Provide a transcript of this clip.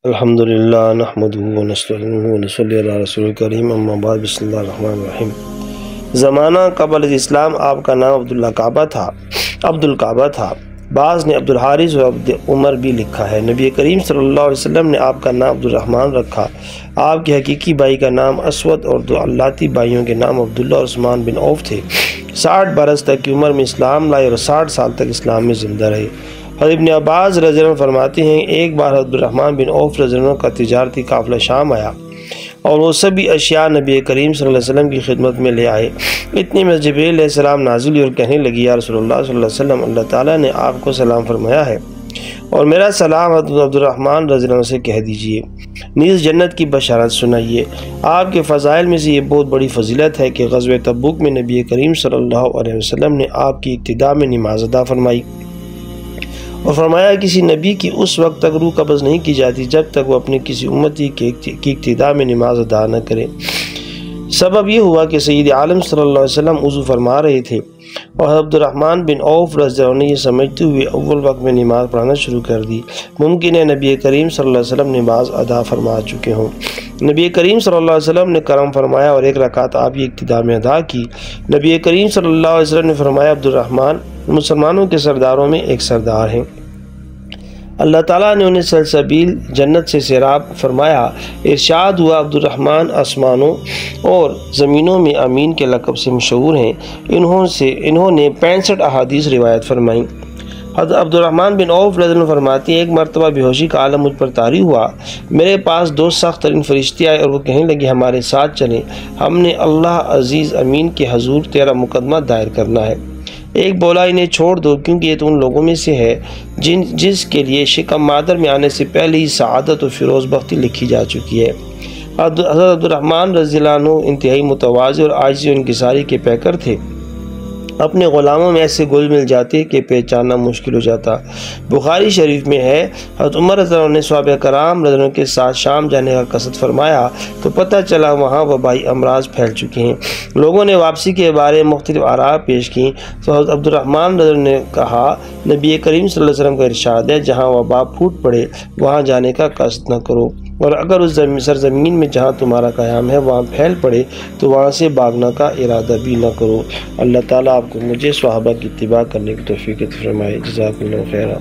الحمدللہ نحمدہ ونستعینہ ونصلی علی رسول الکریم اما بعد بسم اللہ الرحمن الرحیم۔ زمانہ قبل اسلام آپ کا نام عبدالکعبہ تھا۔ بعض نے عبدالحارث و عبد عمر بھی لکھا ہے۔ نبی کریم صلی اللہ علیہ وسلم نے آپ کا نام عبدالرحمن رکھا۔ آپ کے حقیقی بھائی کا نام اسود اور دو علاتی بھائیوں کے نام عبداللہ اور عثمان بن عوف تھے۔ 60 برس تک کی عمر میں اسلام لائے اور 60 سال تک اسلام میں زندہ رہے۔ حضرت ابن عباس رضی اللہ عنہ فرماتے ہیں ایک بار عبدالرحمن بن عوف رضی اللہ عنہ کا تجارتی قافلہ شام آیا اور وہ سبھی اشیاء نبی کریم صلی اللہ علیہ وسلم کی خدمت میں لے آئے۔ اتنے میں جبریل علیہ السلام نازل ہوئی اور کہنے لگی یا رسول اللہ صلی اللہ علیہ وسلم، اللہ تعالیٰ نے آپ کو سلام فرمایا ہے اور میرا سلام عبدالرحمن رضی اللہ عنہ سے کہہ دیجئے، نیز جنت کی بشارت سنائیے۔ آپ کے فضائل میں سے یہ بہت بڑی فضیلت ہے کہ غزوہ تبوک میں نبی کریم صلی اللہ علیہ وسلم نے آپ کی ابتدا میں نماز ادا فرمائی اور فرمایا کسی نبی کی اس وقت تک روح قبض نہیں کی جاتی جب تک وہ اپنے کسی امتی کی ابتدا میں نماز ادا نہ کرے۔ سبب یہ ہوا کہ سید عالم صلی اللہ علیہ وسلم وضو فرما رہے تھے اور عبدالرحمن بن عوف رضی اللہ عنہ نے یہ سمجھتے ہوئے اول وقت میں نماز پڑھانا شروع کر دی۔ ممکن ہے نبی کریم صلی اللہ علیہ وسلم نماز ادا فرما چکے ہوں۔ نبی کریم صلی اللہ علیہ وسلم نے کرم فرمایا اور ایک رکعت آپ کی ابتدا میں ادا کی۔ نبی کریم صلی اللہ علیہ وسلم نے فرمایا عبدالرحمن مسلمانوں کے سرداروں میں ایک سردار ہیں۔ اللہ تعالیٰ نے انہیں سلسبیل جنت سے سیراب فرمایا۔ ارشاد ہوا عبدالرحمن آسمانوں اور زمینوں میں امین کے لقب سے مشہور ہیں۔ انہوں نے 65 احادیث روایت فرمائیں۔ حضرت عبدالرحمن بن عوف رضی اللہ عنہ فرماتے ہیں ایک مرتبہ بے ہوشی کا عالم مجھ پر طاری ہوا۔ میرے پاس 2 سخت ترین فرشتے آئے اور وہ کہنے لگے ہمارے ساتھ چلیں، ہم نے اللہ عزیز امین کے حضور تیرا مقدمہ دائر کرنا ہے۔ ایک بولا انہیں چھوڑ دو کیونکہ یہ تو ان لوگوں میں سے ہے جس کے لیے شکم مادر میں آنے سے پہلے ہی سعادت و فیروز بختی لکھی جا چکی ہے۔ حضرت عبدالرحمن رضی اللہ عنہ انتہائی متواضع اور عاجزی و انکساری کے پیکر تھے۔ اپنے غلاموں میں ایسے گل مل جاتے کہ پہچاننا مشکل ہو جاتا۔ بخاری شریف میں ہے حضرت عمر رضی اللہ عنہ نے صحابہ کرام رضی اللہ عنہ کے ساتھ شام جانے کا قصد فرمایا تو پتہ چلا وہاں وبائی امراض پھیل چکے ہیں۔ لوگوں نے واپسی کے بارے مختلف آراء پیش کی تو حضرت عبدالرحمن رضی اللہ عنہ نے کہا نبی کریم صلی اللہ علیہ وسلم کا ارشاد ہے جہاں وبا پھوٹ پڑے وہاں جانے کا قصد نہ کرو، اور اگر اس سرزمین میں جہاں تمہارا قیام ہے وہاں پھیل پڑے تو وہاں سے بھاگنا کا ارادہ بھی نہ کرو۔ اللہ تعالیٰ آپ کو مجھے صحابہ کی اتباع کرنے کی توفیق عطا فرمائے۔ جزاکم اللہ خیرا۔